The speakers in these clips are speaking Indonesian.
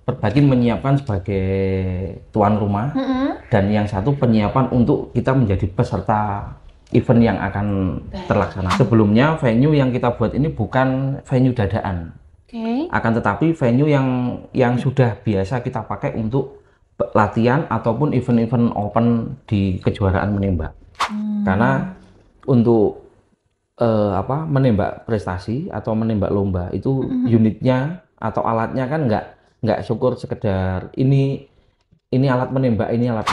Perbakin menyiapkan sebagai tuan rumah, dan yang satu penyiapan untuk kita menjadi peserta event yang akan terlaksana. Sebelumnya venue yang kita buat ini bukan venue dadaan, akan tetapi venue yang sudah biasa kita pakai untuk latihan ataupun event-event open di kejuaraan menembak. Karena untuk menembak prestasi atau menembak lomba itu unitnya atau alatnya kan nggak syukur sekedar ini alat menembak, ini alat.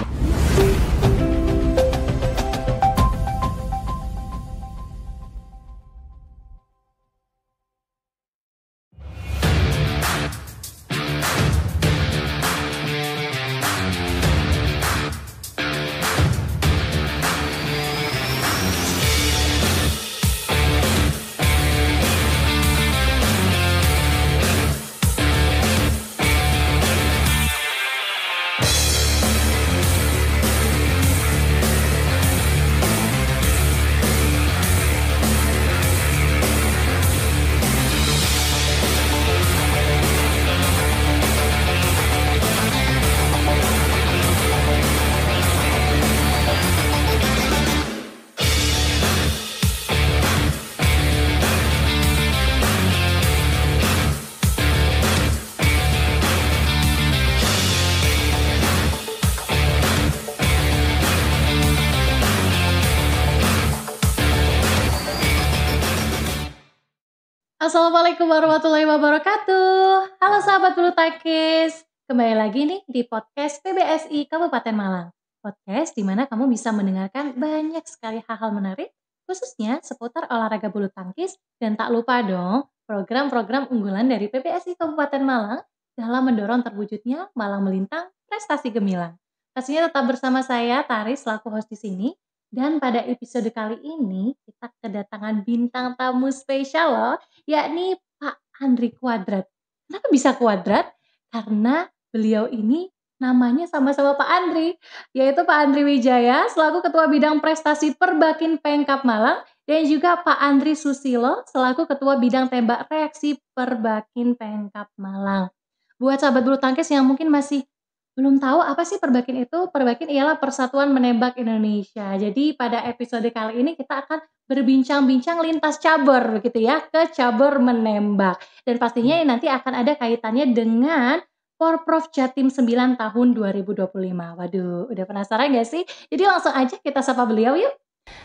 Assalamualaikum warahmatullahi wabarakatuh. Halo sahabat bulu tangkis, kembali lagi nih di podcast PBSI Kabupaten Malang. Podcast di mana kamu bisa mendengarkan banyak sekali hal-hal menarik, khususnya seputar olahraga bulu tangkis, dan tak lupa dong program-program unggulan dari PBSI Kabupaten Malang dalam mendorong terwujudnya Malang Melintang Prestasi Gemilang. Pastinya tetap bersama saya Taris selaku host di sini. Dan pada episode kali ini kita kedatangan bintang tamu spesial loh, yakni Pak Andri Kuadrat. Kenapa bisa Kuadrat? Karena beliau ini namanya sama-sama Pak Andri, yaitu Pak Andri Wijaya selaku Ketua Bidang Prestasi Perbakin Pemkab Malang, dan juga Pak Andri Susilo selaku Ketua Bidang Tembak Reaksi Perbakin Pemkab Malang. Buat sahabat bulu tangkis yang mungkin masih belum tahu apa sih Perbakin itu? Perbakin ialah Persatuan Menembak Indonesia. Jadi pada episode kali ini kita akan berbincang-bincang lintas cabur begitu ya, ke cabur menembak. Dan pastinya nanti akan ada kaitannya dengan Porprov Jatim 9 tahun 2025. Waduh, udah penasaran gak sih? Jadi langsung aja kita sapa beliau yuk.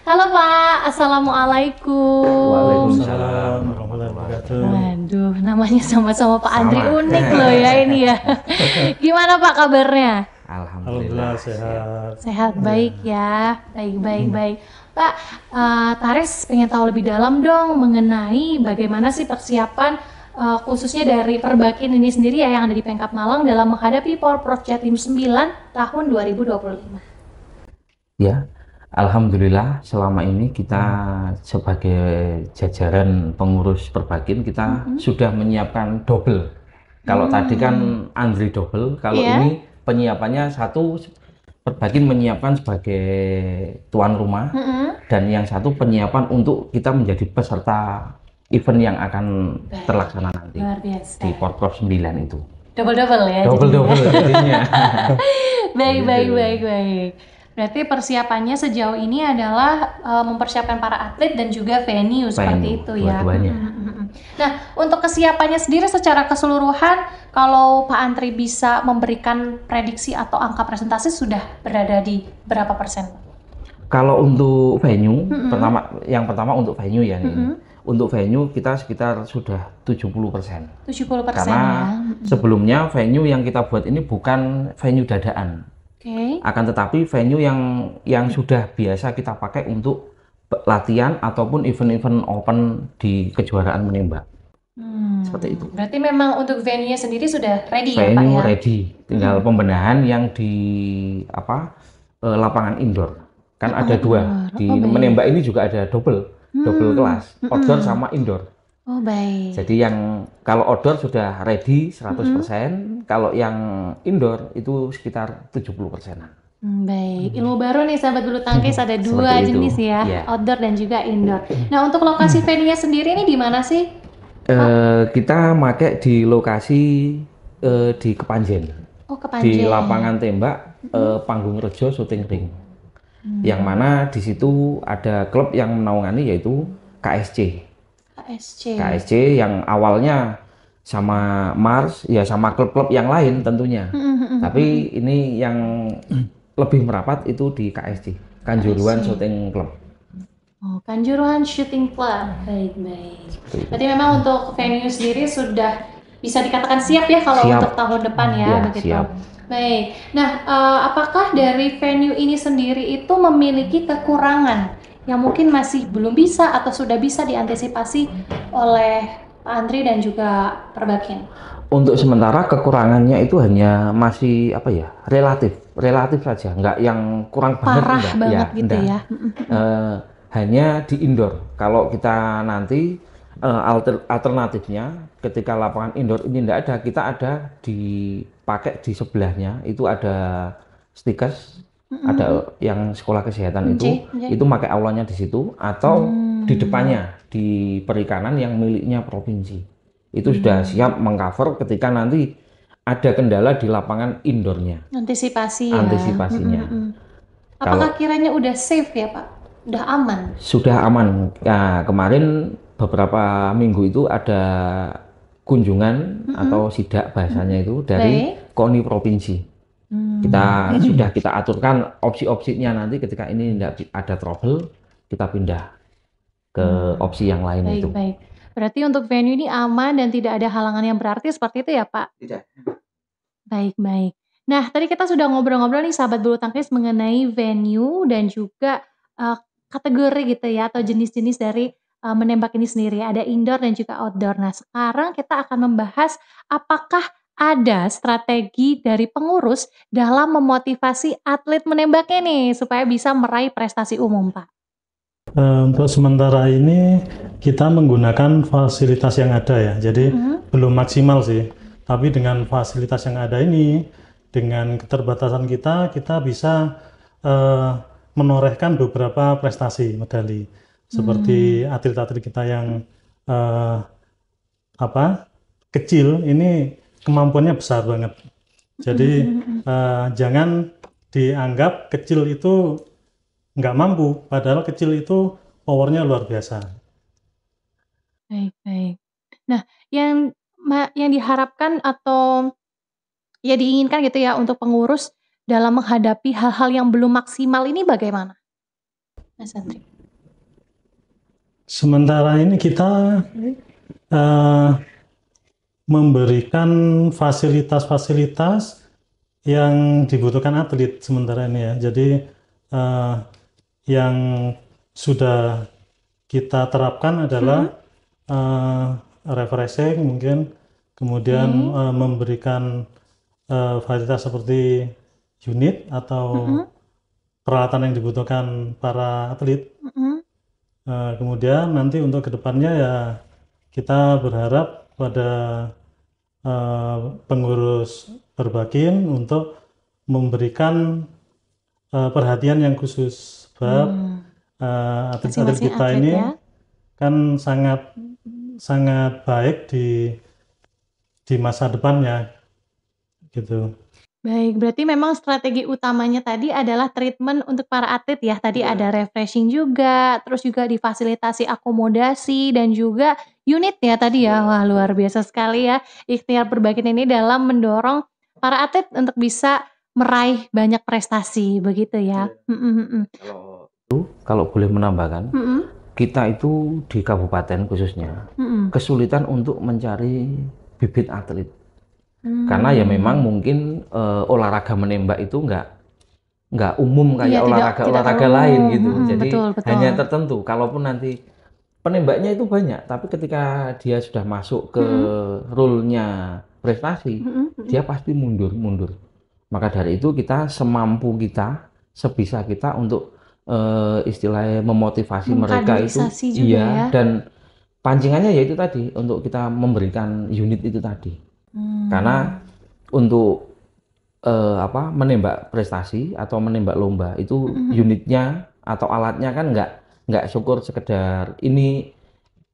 Halo Pak, Assalamualaikum. Waalaikumsalam warahmatullahi wabarakatuh. Waduh, namanya sama-sama Pak Andri, Sama. unik loh ya ini ya. Gimana Pak kabarnya? Alhamdulillah Sehat. Sehat, baik ya, baik. Pak, Taris pengen tahu lebih dalam dong mengenai bagaimana sih persiapan khususnya dari Perbakin ini sendiri ya yang ada di Pemkab Malang dalam menghadapi Porprov Jatim 9 tahun 2025. ya. Alhamdulillah selama ini kita sebagai jajaran pengurus Perbakin kita sudah menyiapkan double. Kalau tadi kan Andri double, kalau ini penyiapannya satu, Perbakin menyiapkan sebagai tuan rumah, dan yang satu penyiapan untuk kita menjadi peserta event yang akan terlaksana nanti di Porprov 9 itu. Double ya. Double jadinya. Baik. Berarti persiapannya sejauh ini adalah mempersiapkan para atlet dan juga venue seperti itu ya. Dua-duanya. Nah, untuk kesiapannya sendiri secara keseluruhan, kalau Pak Andri bisa memberikan prediksi atau angka presentasi sudah berada di berapa persen? Kalau untuk venue, yang pertama untuk venue ya nih. Untuk venue kita sekitar sudah 70%. 70% Karena sebelumnya venue yang kita buat ini bukan venue dadaan. Akan tetapi venue yang sudah biasa kita pakai untuk latihan ataupun event-event open di kejuaraan menembak. Seperti itu. Berarti memang untuk venue-nya sendiri sudah ready ya Pak ya? Venue ready, tinggal pembenahan yang di lapangan indoor. Kan ada dua, di menembak ini juga ada double kelas, outdoor sama indoor. Oh baik. Jadi yang kalau outdoor sudah ready 100%, kalau yang indoor itu sekitar 70%-an. Baik, ilmu baru nih sahabat bulu tangkis, ada dua jenis ya, outdoor dan juga indoor. Nah untuk lokasi venue-nya sendiri ini di mana sih? Kita pakai di lokasi di Kepanjen. Oh, Di Kepanjen. lapangan tembak Panggung Rejo Shooting Ring. Yang mana di situ ada klub yang menaungani yaitu KSC. KSC yang awalnya sama Mars ya sama klub-klub yang lain tentunya. Tapi ini yang lebih merapat itu di KSC, Kanjuruhan Shooting Club. Oh, Kanjuruhan Shooting Club. Baik. Berarti memang untuk venue sendiri sudah bisa dikatakan siap ya kalau Siap. untuk tahun depan ya, begitu. Siap. Baik. Nah, apakah dari venue ini sendiri itu memiliki kekurangan yang mungkin masih belum bisa atau sudah bisa diantisipasi oleh Pak Andri dan juga Perbakin? Untuk sementara kekurangannya itu hanya masih apa ya, relatif saja, nggak yang kurang Parah banget, banget gitu enggak. ya. Hanya di indoor. Kalau kita nanti alternatifnya ketika lapangan indoor ini enggak ada, kita ada dipakai di sebelahnya itu ada stikers, ada yang sekolah kesehatan itu pakai aulanya di situ atau di depannya di perikanan yang miliknya provinsi. Itu sudah siap mengcover ketika nanti ada kendala di lapangan indoornya. Antisipasinya. Apakah kiranya udah safe ya Pak? Udah aman? Sudah aman. Nah, kemarin beberapa minggu itu ada kunjungan atau sidak bahasanya itu dari KONI provinsi. Sudah kita aturkan opsi-opsinya nanti ketika ini tidak ada trouble, kita pindah ke opsi yang lain itu. Baik. Berarti untuk venue ini aman dan tidak ada halangan yang berarti seperti itu ya Pak? Tidak. Baik. Nah, tadi kita sudah ngobrol-ngobrol nih sahabat bulu tangkis mengenai venue dan juga kategori gitu ya atau jenis-jenis dari menembak ini sendiri. Ada indoor dan juga outdoor. Nah, sekarang kita akan membahas apakah ada strategi dari pengurus dalam memotivasi atlet menembaknya nih supaya bisa meraih prestasi umum, Pak. Untuk sementara ini kita menggunakan fasilitas yang ada ya, jadi belum maksimal sih. Tapi dengan fasilitas yang ada ini, dengan keterbatasan kita bisa menorehkan beberapa prestasi medali. Seperti atlet-atlet kita yang kecil, ini kemampuannya besar banget. Jadi jangan dianggap kecil itu nggak mampu, padahal kecil itu powernya luar biasa. Baik. Nah, yang diharapkan atau ya diinginkan gitu ya untuk pengurus dalam menghadapi hal-hal yang belum maksimal ini bagaimana, Mas Andri? Sementara ini kita memberikan fasilitas-fasilitas yang dibutuhkan atlet sementara ini ya. Jadi yang sudah kita terapkan adalah refreshing mungkin, kemudian memberikan fasilitas seperti unit atau peralatan yang dibutuhkan para atlet. Kemudian nanti untuk kedepannya ya kita berharap pada pengurus Perbakin untuk memberikan perhatian yang khusus sebab atlet-atlet kita ini ya kan sangat baik di masa depannya gitu. Baik, berarti memang strategi utamanya tadi adalah treatment untuk para atlet ya. Tadi ada refreshing juga, terus juga difasilitasi akomodasi dan juga unit ya tadi ya. Wah, luar biasa sekali ya ikhtiar Perbakin ini dalam mendorong para atlet untuk bisa meraih banyak prestasi begitu ya. Kalau boleh menambahkan, kita itu di kabupaten khususnya kesulitan untuk mencari bibit atlet. Karena ya memang mungkin olahraga menembak itu nggak umum kayak olahraga lain gitu. Jadi betul. Hanya tertentu. Kalaupun nanti penembaknya itu banyak, tapi ketika dia sudah masuk ke rule-nya prestasi, dia pasti mundur. Maka dari itu kita semampu kita, sebisa kita untuk istilahnya memotivasi mereka itu, iya. Dan pancingannya yaitu tadi untuk kita memberikan unit itu tadi. Karena untuk menembak prestasi atau menembak lomba itu unitnya atau alatnya kan nggak syukur sekedar ini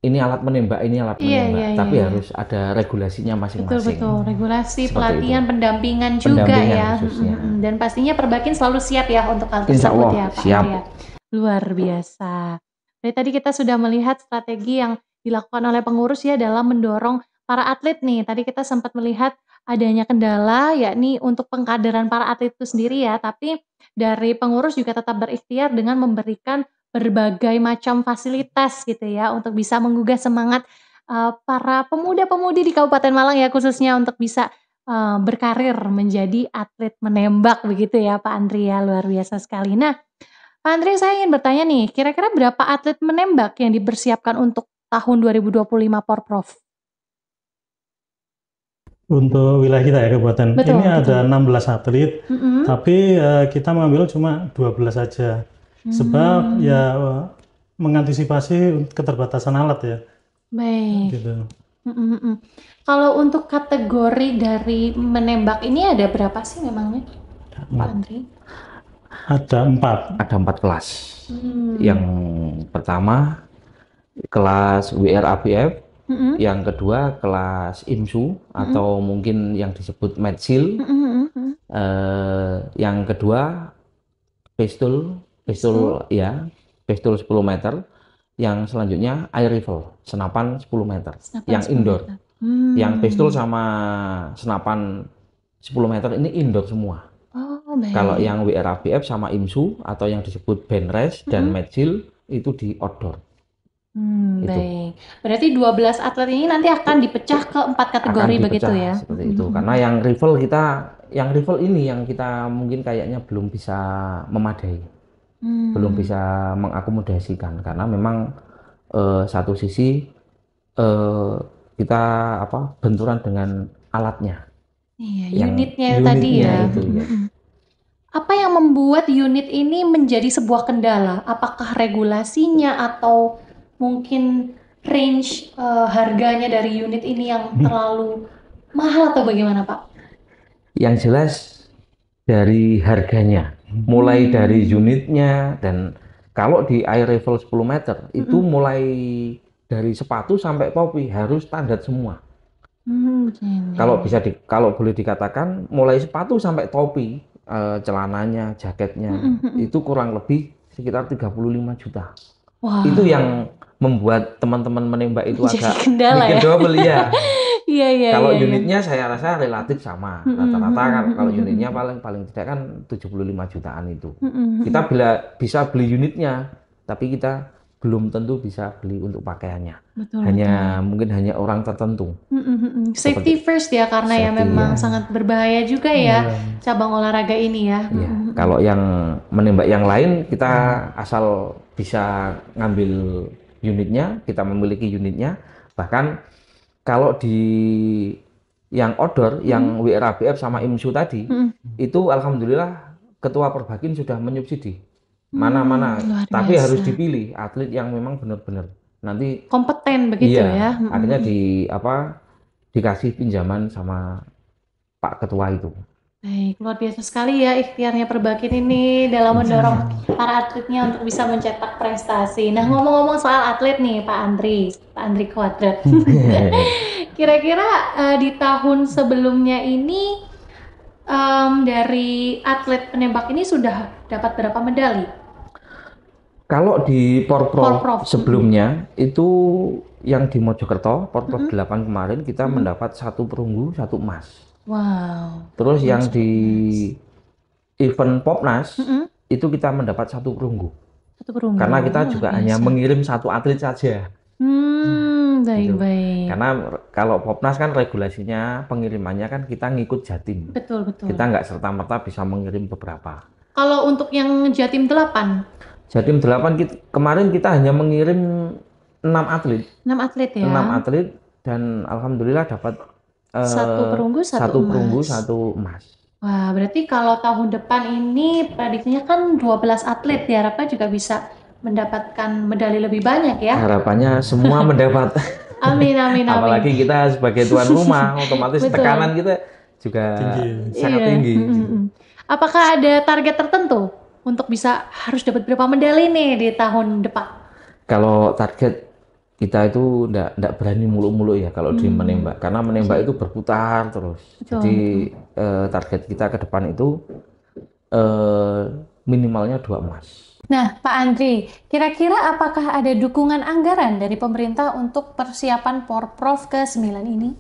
ini alat menembak, ini alat menembak, tapi iya. harus ada regulasinya masing-masing. Betul, regulasi, Seperti pelatihan, itu. pendampingan juga Pendampingan ya. khususnya. Dan pastinya Perbakin selalu siap ya untuk hal Insya tersebut Allah, ya Pak siap. Andri ya. Luar biasa. Dari tadi kita sudah melihat strategi yang dilakukan oleh pengurus ya dalam mendorong para atlet nih. Tadi kita sempat melihat adanya kendala yakni untuk pengkaderan para atlet itu sendiri ya, tapi dari pengurus juga tetap berikhtiar dengan memberikan berbagai macam fasilitas gitu ya untuk bisa menggugah semangat para pemuda-pemudi di Kabupaten Malang ya khususnya untuk bisa berkarir menjadi atlet menembak begitu ya Pak Andri ya, luar biasa sekali. Nah, Pak Andri saya ingin bertanya nih, kira-kira berapa atlet menembak yang dipersiapkan untuk tahun 2025 Porprov? Untuk wilayah kita ya Kabupaten, Betul, ini ada betul. 16 atlet, tapi kita mengambil cuma 12 saja. Sebab ya mengantisipasi keterbatasan alat ya. Baik. Gitu. Kalau untuk kategori dari menembak ini ada berapa sih memangnya, Pak Andri? Ada 4. Ada 4 kelas. Yang pertama kelas WRABF, yang kedua kelas IMSU atau mungkin yang disebut Medsil, yang kedua pistol ya, pistol 10 meter, yang selanjutnya air rifle, senapan 10 meter, yang 10 indoor. meter. Yang pistol sama senapan 10 meter ini indoor semua. Oh, baik. Kalau yang WRABF sama IMSU atau yang disebut Benres dan Medsil itu di outdoor. Gitu. Baik. Berarti 12 atlet ini nanti akan dipecah ke 4 kategori Akan begitu dipecah ya? seperti itu. Karena yang rifle ini yang kita mungkin kayaknya belum bisa memadai, belum bisa mengakomodasikan karena memang satu sisi kita benturan dengan alatnya. Iya, unitnya tadi ya. Itu, ya. Apa yang membuat unit ini menjadi sebuah kendala? Apakah regulasinya atau mungkin range harganya dari unit ini yang terlalu mahal atau bagaimana Pak? Yang jelas dari harganya, mulai dari unitnya, dan kalau di air rifle 10 meter itu mulai dari sepatu sampai topi harus standar semua. Kalau boleh dikatakan mulai sepatu sampai topi, celananya, jaketnya itu kurang lebih sekitar 35 juta. Wow. Itu yang membuat teman-teman menembak itu agak kendala bikin ya? double ya. Iya. Kalau unitnya saya rasa relatif sama. Rata-rata kan kalau unitnya paling tidak kan 75 jutaan itu. Kita bisa beli unitnya, tapi kita belum tentu bisa beli untuk pakaiannya. Betul, Mungkin hanya orang tertentu. Safety first ya, karena ya memang sangat berbahaya juga ya cabang olahraga ini ya. Iya. Kalau yang menembak yang lain kita asal bisa ngambil unitnya, kita memiliki unitnya. Bahkan kalau di yang outdoor, yang WRABF sama IMSU tadi, itu alhamdulillah Ketua Perbakin sudah menyubsidi. Mana-mana, tapi harus dipilih atlet yang memang benar-benar nanti kompeten begitu ya. Akhirnya dikasih pinjaman sama Pak Ketua itu. Baik, luar biasa sekali ya ikhtiarnya Perbakin ini dalam mendorong para atletnya untuk bisa mencetak prestasi. Nah, ngomong-ngomong soal atlet nih Pak Andri Kuadrat. Kira-kira di tahun sebelumnya ini dari atlet penembak ini sudah dapat berapa medali? Kalau di Porprov sebelumnya itu yang di Mojokerto, Porprov 8 kemarin kita mendapat 1 perunggu, 1 emas. Wow. Terus yang di event Popnas itu kita mendapat 1 perunggu. 1 perunggu. Karena kita juga hanya mengirim 1 atlet saja. Baik. Karena kalau Popnas kan regulasinya pengirimannya kan kita ngikut Jatim. Betul. Kita nggak serta-merta bisa mengirim beberapa. Kalau untuk yang Jatim 8? Jatim 8 kemarin kita hanya mengirim 6 atlet. 6 atlet ya? 6 atlet dan alhamdulillah dapat 1 perunggu, 1 emas. Wah, berarti kalau tahun depan ini prediksinya kan 12 atlet, diharapkan juga bisa mendapatkan medali lebih banyak ya? Harapannya semua mendapat. Amin. Apalagi kita sebagai tuan rumah, otomatis tekanan kita juga sangat tinggi. Apakah ada target tertentu untuk bisa harus dapat berapa medali nih di tahun depan? Kalau target kita itu ndak berani muluk-muluk ya kalau di menembak, karena menembak itu berputar terus. Jadi target kita ke depan itu minimalnya 2 emas. Nah, Pak Andri, kira-kira apakah ada dukungan anggaran dari pemerintah untuk persiapan Porprov ke-9 ini?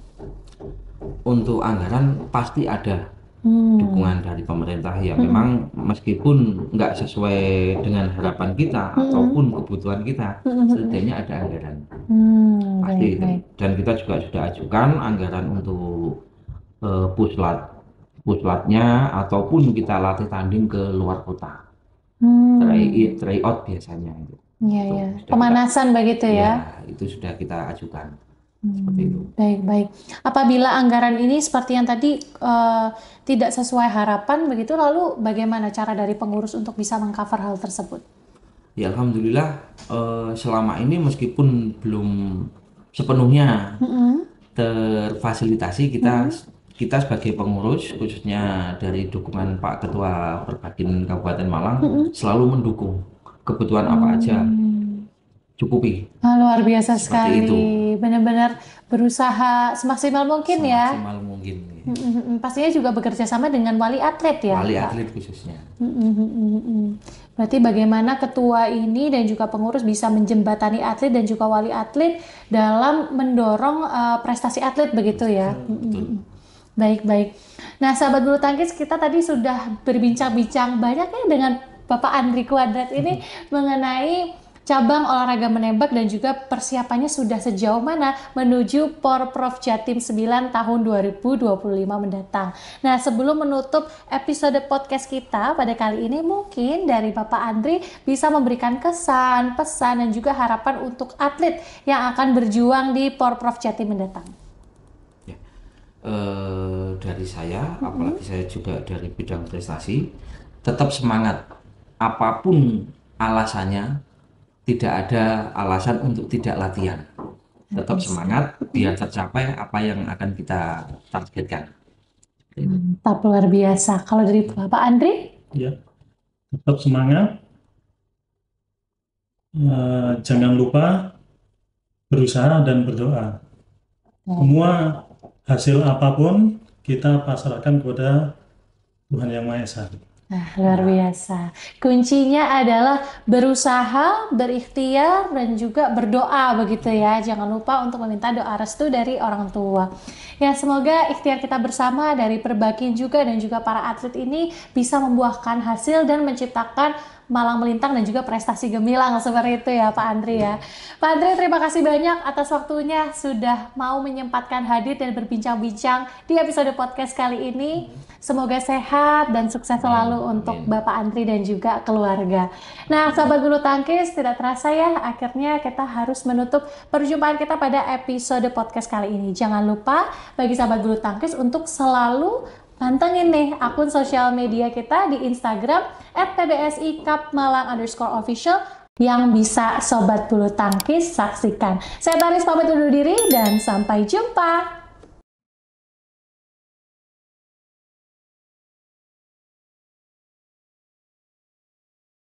Untuk anggaran pasti ada dukungan dari pemerintah ya. Memang meskipun nggak sesuai dengan harapan kita ataupun kebutuhan kita, setidaknya ada anggaran. Pasti itu. Dan kita juga sudah ajukan anggaran untuk puslatnya ataupun kita latih tanding ke luar kota. Tryout biasanya itu. Iya. Pemanasan begitu ya? Ya, itu sudah kita ajukan. Seperti itu. Baik. Apabila anggaran ini seperti yang tadi tidak sesuai harapan begitu, lalu bagaimana cara dari pengurus untuk bisa mengcover hal tersebut? Ya alhamdulillah selama ini meskipun belum sepenuhnya terfasilitasi, kita sebagai pengurus khususnya dari dukungan Pak Ketua Perbakin Kabupaten Malang selalu mendukung kebutuhan apa aja cukupi. Luar biasa sekali. Itu. Benar-benar berusaha semaksimal mungkin ya. Semaksimal mungkin. Pastinya juga bekerja sama dengan wali atlet ya. Wali atlet khususnya. Berarti bagaimana ketua ini dan juga pengurus bisa menjembatani atlet dan juga wali atlet dalam mendorong prestasi atlet begitu ya. Betul. Baik. Nah, sahabat bulu tangkis, kita tadi sudah berbincang-bincang banyak ya dengan Bapak Andri Quadrat ini mengenai cabang olahraga menembak dan juga persiapannya sudah sejauh mana menuju Porprov Jatim 9 tahun 2025 mendatang. Nah, sebelum menutup episode podcast kita pada kali ini, mungkin dari Bapak Andri bisa memberikan kesan, pesan, dan juga harapan untuk atlet yang akan berjuang di Porprov Jatim mendatang. Ya. Dari saya, apalagi saya juga dari bidang prestasi, tetap semangat. Apapun alasannya, tidak ada alasan untuk tidak latihan. Tetap semangat biar tercapai apa yang akan kita targetkan. Mantap, luar biasa. Kalau dari Bapak Andri? Ya, tetap semangat. Jangan lupa berusaha dan berdoa. Semua hasil apapun kita pasrahkan kepada Tuhan Yang Maha Esa. Nah, luar biasa. Kuncinya adalah berusaha, berikhtiar, dan juga berdoa begitu ya. Jangan lupa untuk meminta doa restu dari orang tua. Ya, semoga ikhtiar kita bersama dari Perbakin juga dan juga para atlet ini bisa membuahkan hasil dan menciptakan Malang melintang dan juga prestasi gemilang seperti itu ya Pak Andri ya. Pak Andri, terima kasih banyak atas waktunya sudah mau menyempatkan hadir dan berbincang-bincang di episode podcast kali ini. Semoga sehat dan sukses selalu untuk Bapak Andri dan juga keluarga. Nah, sahabat bulu tangkis, tidak terasa ya akhirnya kita harus menutup perjumpaan kita pada episode podcast kali ini. Jangan lupa bagi sahabat bulu tangkis untuk selalu pantengin nih akun sosial media kita di Instagram @pbsi_cup_malang_official yang bisa sobat bulu tangkis saksikan. Saya Taris pamit undur diri dan sampai jumpa.